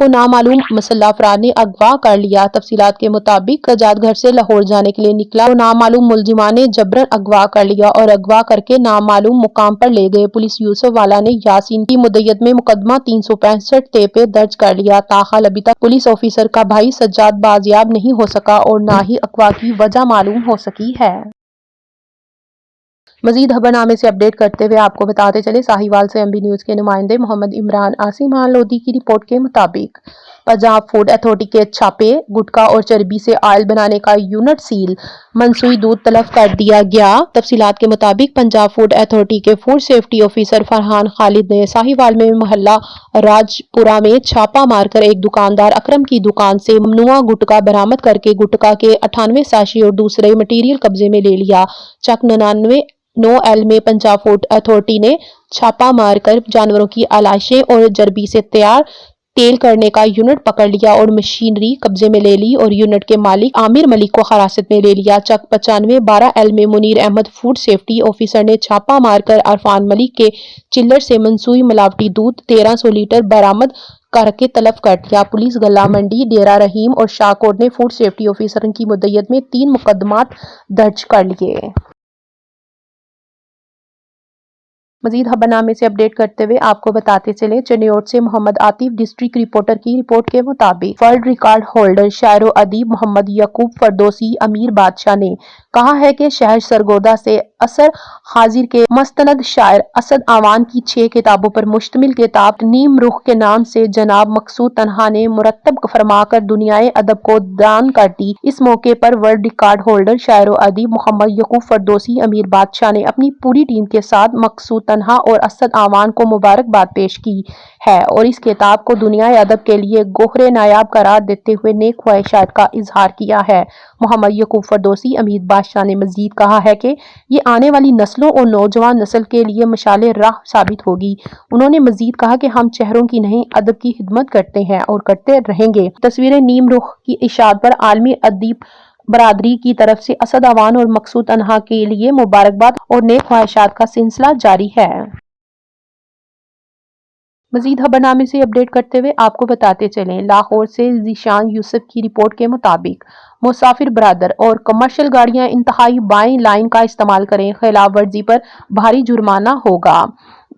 کو نامعلوم مسلح افراد نے اغوا کر لیا۔ تفصیلات کے مطابق سجاد گھر سے لاہور جانے کے لیے نکلا تو نامعلوم ملزمان نے جبرن اغوا کر لیا اور اغوا کر کے نامعلوم مقام پر لے گئے۔ پولیس یوسف والا نے یاسین کی مدعیت میں مقدمہ 365 پہ درج کر لیا۔ تاحال ابھی تک پولیس آفیسر کا بھائی سجاد بازیاب نہیں ہو سکا اور نہ ہی اغوا کی وجہ معلوم ہو سکی ہے۔ مزید خبر نامے سے اپڈیٹ کرتے ہوئے آپ کو بتاتے چلے ساہیوال سے ایم بی نیوز کے نمائندے محمد عمران عاصمان لودھی کی رپورٹ کے مطابق پنجاب فوڈ اتھارٹی کے چھاپے، گٹکا اور چربی سے آئل بنانے کا یونٹ سیل، منسوئی دودھ تلف کر دیا گیا۔ تفصیلات کے مطابق پنجاب فوڈ اتھارٹی کے فوڈ سیفٹی آفیسر فرحان خالد نے ساہیوال میں محلہ راج پورہ میں چھاپا مار کر ایک دکاندار اکرم کی دکان سے ممنوعہ گٹکا برآمد کر کے گٹکا کے 98 ساشی اور دوسرے مٹیریل قبضے میں لے لیا۔ چک 99 میں پنجاب فوڈ اتھارٹی نے چھاپا مار کر جانوروں کی علائشیں اور چربی سے تیار تیل کرنے کا یونٹ پکڑ لیا اور مشینری قبضے میں لے لی اور یونٹ کے مالک عامر ملک کو حراست میں لے لیا۔ چک 95 میں Munir Ahmad food safety officer نے چھاپا مار کر عرفان ملک کے چلر سے منسوئی ملاوٹی دودھ 1300 لیٹر برآمد کر کے تلف کر دیا۔ پولیس گلا منڈی، ڈیرہ رحیم اور شاہکوٹ نے فوڈ سیفٹی آفیسر کی مدعیت میں 3 مقدمات درج کر لیے۔ مزید خبر نامے سے اپڈیٹ کرتے ہوئے آپ کو بتاتے چلے چنیوٹ سے محمد عاطف ڈسٹرکٹ رپورٹر کی رپورٹ کے مطابق ورلڈ ریکارڈ ہولڈر شاعر و ادیب محمد یعقوب فردوسی امیر بادشاہ نے کہا ہے کہ شہر سرگودا سے عصر حاضر کے مستند شاعر اسد اعوان کی 6 کتابوں پر مشتمل کتاب نیم رخ کے نام سے جناب مقصود تنہا نے مرتب فرما کر دنیائے ادب کو دان کر دی۔ اس موقع پر ورلڈ ریکارڈ ہولڈر شاعر و ادیب محمد یعقوب فردوسی امیر بادشاہ نے اپنی پوری ٹیم کے ساتھ مقصود تنہا اور اسد اعوان کو مبارکباد پیش کی ہے اور اس کتاب کو دنیائے ادب کے لیے گوہر نایاب قرار دیتے ہوئے نیک خواہشات کا اظہار کیا ہے۔ محمد یعقوب فردوسی امیر بادشاہ نے مزید کہا ہے کہ یہ آنے والی نسلوں اور نوجوان نسل کے لیے مشعل راہ ثابت ہوگی۔ انہوں نے مزید کہا کہ ہم چہروں کی نہیں ادب کی خدمت کرتے ہیں اور کرتے رہیں گے۔ تصویریں نیم رخ کی اشاعت پر عالمی ادیب برادری کی طرف سے اسد اعوان اور مقصود تنہا کے لیے مبارکباد اور نیک خواہشات کا سلسلہ جاری ہے۔ مزید خبر نامے سے اپڈیٹ کرتے ہوئے آپ کو بتاتے چلیں لاہور سے ذیشان یوسف کی رپورٹ کے مطابق مسافر برادر اور کمرشل گاڑیاں انتہائی بائیں لائن کا استعمال کریں، خلاف ورزی پر بھاری جرمانہ ہوگا۔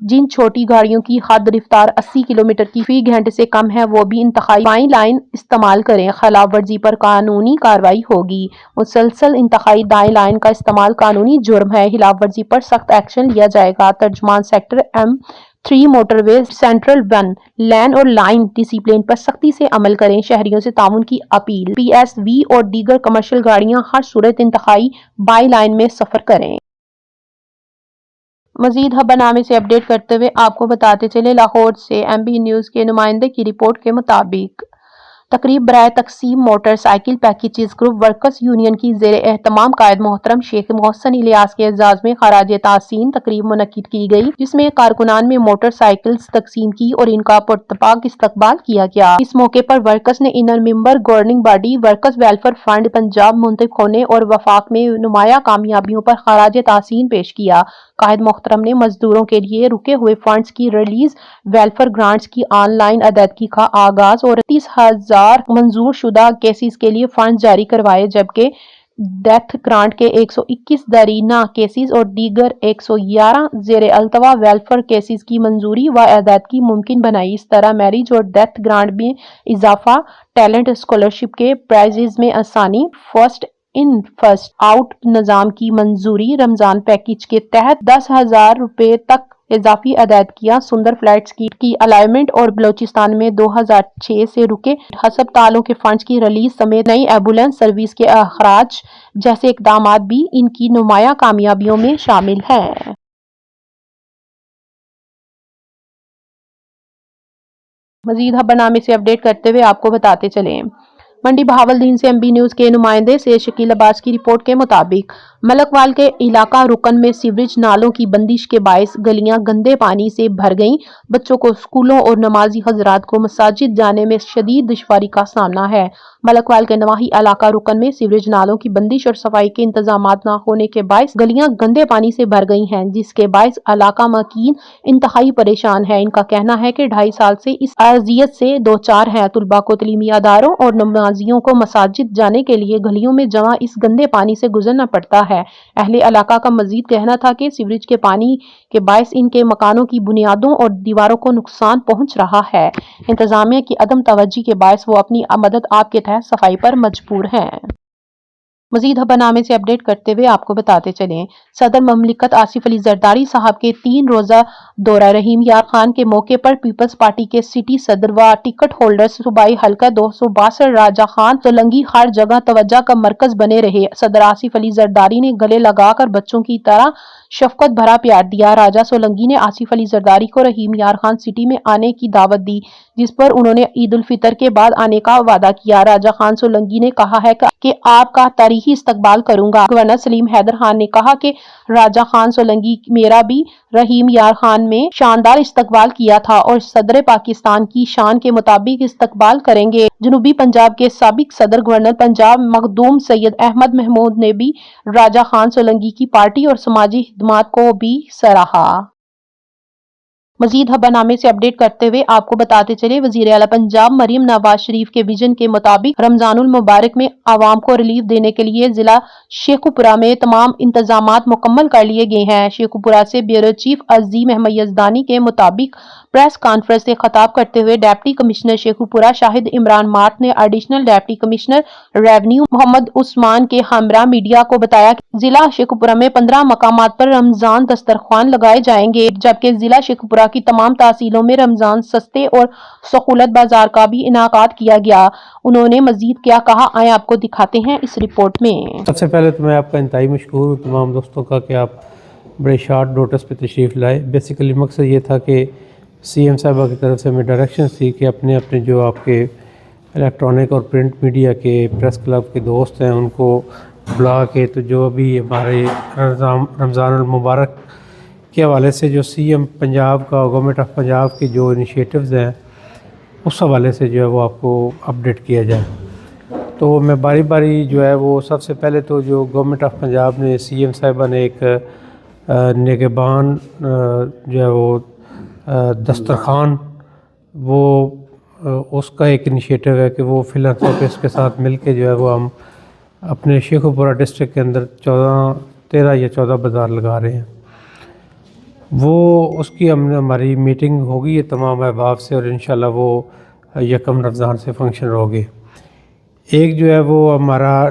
جن چھوٹی گاڑیوں کی حد رفتار 80 کلومیٹر کی فی گھنٹے سے کم ہے وہ بھی انتہائی بائیں لائن استعمال کریں، خلاف ورزی پر قانونی کارروائی ہوگی۔ مسلسل انتہائی دائیں لائن کا استعمال قانونی جرم ہے، خلاف ورزی پر سخت ایکشن لیا جائے گا۔ ترجمان سیکٹر M3 موٹر وے سینٹرل 1 لین اور لائن ڈسپلن پر سختی سے عمل کریں، شہریوں سے تعاون کی اپیل۔ PSV اور دیگر کمرشل گاڑیاں ہر صورت انتہائی بائیں لائن میں سفر کریں۔ مزید خبر نامے سے اپڈیٹ کرتے ہوئے آپ کو بتاتے چلے لاہور سے ایم بی نیوز کے نمائندے کی رپورٹ کے مطابق تقریب برائے تقسیم motor cycle packages group workers union کی زیر اہتمام قائد محترم شیخ محسن الیاس کے اعزاز میں خراج تحسین تقریب منعقد کی گئی، جس میں کارکنان میں موٹر سائیکلز تقسیم کی اور ان کا پرتپاک استقبال کیا گیا۔ اس موقع پر ورکرز نے inner member governing body workers welfare fund Punjab منتخب ہونے اور وفاق میں نمایاں کامیابیوں پر خراج تحسین پیش کیا۔ قائد محترم نے مزدوروں کے لیے رکے ہوئے فنڈز کی ریلیز، ویلفیئر گرانٹس کی آن لائن ادائیگی کا آغاز اور 30,000 منظور شدہ کیسز کے لیے فنڈز جاری کروائے، جبکہ ڈیتھ گرانٹ کے 121 دیرینہ کیسز اور دیگر 111 زیر التوا ویلفیئر کیسز کی منظوری و ادائیگی ممکن بنائی۔ اس طرح میرج اور ڈیتھ گرانٹ میں اضافہ، ٹیلنٹ اسکالرشپ کے پرائزز میں آسانی، فرسٹ ان فرسٹ آؤٹ نظام کی منظوری، رمضان پیکیج کے تحت 10,000 روپے تک اضافی ادائیگیاں، سندر فلیٹس کی الائنمنٹ اور بلوچستان میں 2006 سے رکے ہسپتالوں کے فنڈز کی ریلیز سمیت نئی ایمبولینس سروس کے اخراج جیسے اقدامات بھی ان کی نمایاں کامیابیوں میں شامل ہیں۔ مزید خبر نامے سے اپڈیٹ کرتے ہوئے آپ کو بتاتے چلیں منڈی بہاولدین سے ایم بی نیوز کے نمائندے سے شکیل عباس کی رپورٹ کے مطابق ملکوال کے علاقہ رکن میں سیوریج نالوں کی بندش کے باعث گلیاں گندے پانی سے بھر گئیں۔ بچوں کو اسکولوں اور نمازی حضرات کو مساجد جانے میں شدید دشواری کا سامنا ہے۔ ملکوال کے نواحی علاقہ رکن میں سیوریج نالوں کی بندش اور صفائی کے انتظامات نہ ہونے کے باعث گلیاں گندے پانی سے بھر گئی ہیں، جس کے باعث علاقہ مکین انتہائی پریشان ہے۔ ان کا کہنا ہے کہ 2.5 سال سے اس اذیت سے دوچار ہیں۔ طلباء کو تعلیمی اداروں اور نمازیوں کو مساجد جانے کے لیے گلیوں میں جمع اس گندے پانی سے گزرنا پڑتا ہے۔ اہل علاقہ کا مزید کہنا تھا کہ سیوریج کے پانی کے باعث ان کے مکانوں کی بنیادوں اور دیواروں کو نقصان پہنچ رہا ہے۔ انتظامیہ کی عدم توجہی کے باعث وہ اپنی مدد آپ کے تحت صفائی پر مجبور ہیں۔ مزید خبر نامے سے اپڈیٹ کرتے ہوئے آپ کو بتاتے چلیں، صدر مملکت آصف علی زرداری صاحب کے 3 روزہ دورہ رحیم یار خان کے موقع پر پیپلز پارٹی کے سٹی صدر و ٹکٹ ہولڈرز صوبائی حلقہ 262 راجہ خان سولنگی ہر جگہ توجہ کا مرکز بنے رہے۔ صدر آصف علی زرداری نے گلے لگا کر بچوں کی طرح شفقت بھرا پیار دیا۔ راجہ سولنگی نے آصف علی زرداری کو رحیم یار خان سٹی میں آنے کی دعوت دی، جس پر انہوں نے عید الفطر کے بعد آنے کا وعدہ کیا۔ راجہ خان سولنگی نے کہا ہے کہ آپ کا تاریخی استقبال کروں گا۔ گورنر سلیم حیدر خان نے کہا کہ راجہ خان سولنگی میرا بھی رحیم یار خان میں شاندار استقبال کیا تھا اور صدر پاکستان کی شان کے مطابق استقبال کریں گے۔ جنوبی پنجاب کے سابق صدر گورنر پنجاب مخدوم سید احمد محمود نے بھی راجہ خان سولنگی کی پارٹی اور سماجی خدمات کو بھی سراہا۔ مزید خبر نامے سے اپڈیٹ کرتے ہوئے آپ کو بتاتے چلے، وزیر اعلیٰ پنجاب مریم نواز شریف کے ویژن کے مطابق رمضان المبارک میں عوام کو ریلیف دینے کے لیے ضلع شیخوپورہ میں تمام انتظامات مکمل کر لیے گئے ہیں۔ شیخوپورہ سے بیورو چیف عظیم احمد یزدانی کے مطابق پریس کانفرنس سے خطاب کرتے ہوئے ڈپٹی کمشنر شیخوپورہ شاہد عمران مارٹ نے additional deputy commissioner revenue Muhammad Usman کے ہمراہ میڈیا کو بتایا کہ ضلع شیخوپورہ میں 15 مقامات پر رمضان دسترخوان لگائے جائیں گے، جبکہ ضلع شیخوپورہ کی تمام تحصیلوں میں رمضان سستے اور سہولت بازار کا بھی انعقاد کیا گیا۔ انہوں نے مزید کیا کہا، آئیں آپ کو دکھاتے ہیں اس رپورٹ میں۔ سب سے پہلے تو میں آپ کا انتہائی مشکور ہوں تمام دوستوں کا کہ آپ بڑے شارٹ نوٹس پہ تشریف لائے۔ بیسیکلی مقصد یہ تھا کہ سی ایم صاحبہ کی طرف سے ہمیں ڈائریکشنز تھی کہ اپنے جو آپ کے الیکٹرانک اور پرنٹ میڈیا کے پریس کلب کے دوست ہیں ان کو بلا کے تو جو ابھی ہمارے رمضان المبارک کے حوالے سے جو سی ایم پنجاب کا گورنمنٹ آف پنجاب کے جو انیشیٹوز ہیں اس حوالے سے جو ہے وہ آپ کو اپڈیٹ کیا جائے۔ تو میں باری باری جو ہے وہ سب سے پہلے تو جو گورنمنٹ آف پنجاب نے سی ایم صاحبہ نے ایک نگہبان جو ہے وہ دسترخوان وہ اس کا ایک انیشیٹو ہے کہ وہ فلانتھروپسٹ کے ساتھ مل کے جو ہے وہ ہم اپنے شیخوپورہ ڈسٹرکٹ کے اندر 13 یا 14 بازار لگا رہے ہیں۔ وہ اس کی ہماری میٹنگ ہوگی یہ تمام احباب سے اور انشاءاللہ وہ یکم رمضان سے فنکشن ہوگی۔ ایک جو ہے وہ ہمارا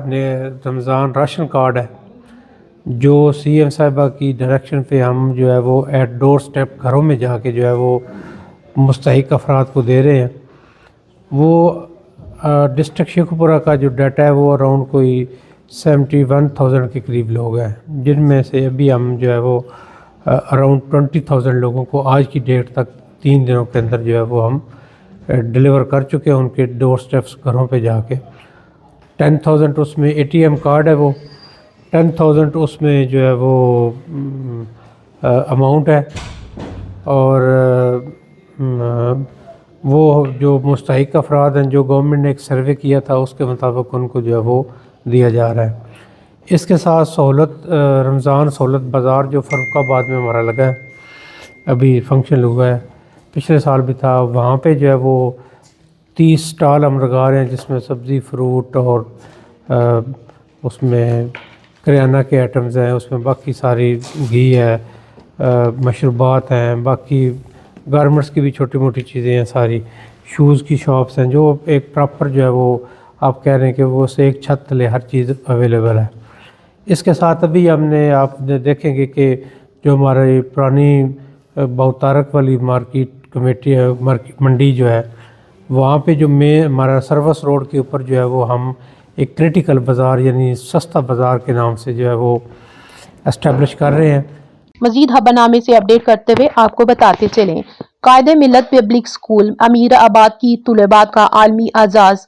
رمضان راشن کارڈ ہے جو سی ایم صاحبہ کی ڈائریکشن پہ ہم جو ہے وہ ایٹ ڈور سٹیپ گھروں میں جا کے جو ہے وہ مستحق افراد کو دے رہے ہیں۔ وہ ڈسٹرکٹ شیخوپورہ کا جو ڈیٹا ہے وہ اراؤنڈ کوئی 71,000 کے قریب لوگ ہیں، جن میں سے ابھی ہم جو ہے وہ اراؤنڈ 20,000 لوگوں کو آج کی ڈیٹ تک 3 دنوں کے اندر جو ہے وہ ہم ڈیلیور کر چکے ہیں ان کے ڈور سٹیپس گھروں پہ جا کے۔ 10,000 اس میں ATM کارڈ ہے، وہ 10,000 اس میں جو ہے وہ اماؤنٹ ہے، اور وہ جو مستحق افراد ہیں جو گورنمنٹ نے ایک سروے کیا تھا اس کے مطابق ان کو جو ہے وہ دیا جا رہا ہے۔ اس کے ساتھ سہولت رمضان سہولت بازار جو فاروق آباد میں ہمارا لگا ہے، ابھی فنکشن ہوا ہے، پچھلے سال بھی تھا، وہاں پہ جو ہے وہ 30 سٹال ہم لگا رہے ہیں جس میں سبزی فروٹ اور اس میں کریانہ کے آئٹمز ہیں، اس میں باقی ساری گھی ہے، مشروبات ہیں، باقی گارمنٹس کی بھی چھوٹی موٹی چیزیں ہیں، ساری شوز کی شاپس ہیں، جو ایک پراپر جو ہے وہ آپ کہہ رہے ہیں کہ وہ سے ایک چھت تلے ہر چیز اویلیبل ہے۔ اس کے ساتھ ابھی ہم نے آپ دیکھیں گے کہ جو ہماری پرانی بہتارک والی مارکیٹ کمیٹی ہے، منڈی جو ہے، وہاں پہ جو ہمارا سروس روڈ کے اوپر جو ہے وہ ہم ایک کریٹیکل بازار یعنی سستا بازار کے نام سے جو ہے وہ اسٹیبلش کر رہے ہیں۔ مزید خبر نامے سے اپڈیٹ کرتے ہوئے آپ کو بتاتے چلیں، قائد ملت پبلک اسکول امیر آباد کی طلباء کا عالمی اعزاز،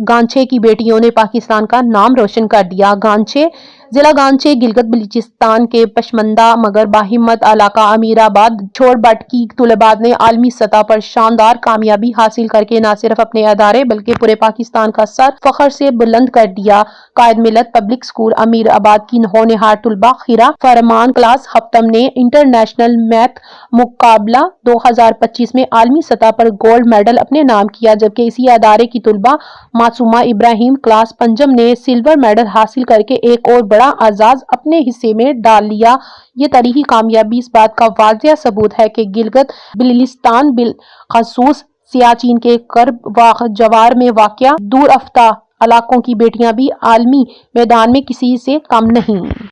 گانچھے کی بیٹیوں نے پاکستان کا نام روشن کر دیا۔ گانچھے ضلع گانچے گلگت بلوچستان کے پشماندہ مگر باہمت علاقہ امیر آباد چھوڑبٹ کی طلباء نے عالمی سطح پر شاندار کامیابی حاصل کر کے نہ صرف اپنے ادارے بلکہ پورے پاکستان کا سر فخر سے بلند کر دیا۔ قائد ملت پبلک اسکول امیر آباد کی ہونہار طلباء خیرہ فرمان کلاس ہفتم نے انٹرنیشنل میتھ مقابلہ 2025 میں عالمی سطح پر گولڈ میڈل اپنے نام کیا، جبکہ اسی ادارے کی طلباء معصومہ ابراہیم کلاس پنجم نے سلور میڈل حاصل کر کے ایک اور بڑا اعزاز اپنے حصے میں ڈال لیا۔ یہ تاریخی کامیابی اس بات کا واضح ثبوت ہے کہ گلگت بلتستان بالخصوص سیاچین کے غرب جوار میں واقع دور افتادہ علاقوں کی بیٹیاں بھی عالمی میدان میں کسی سے کم نہیں۔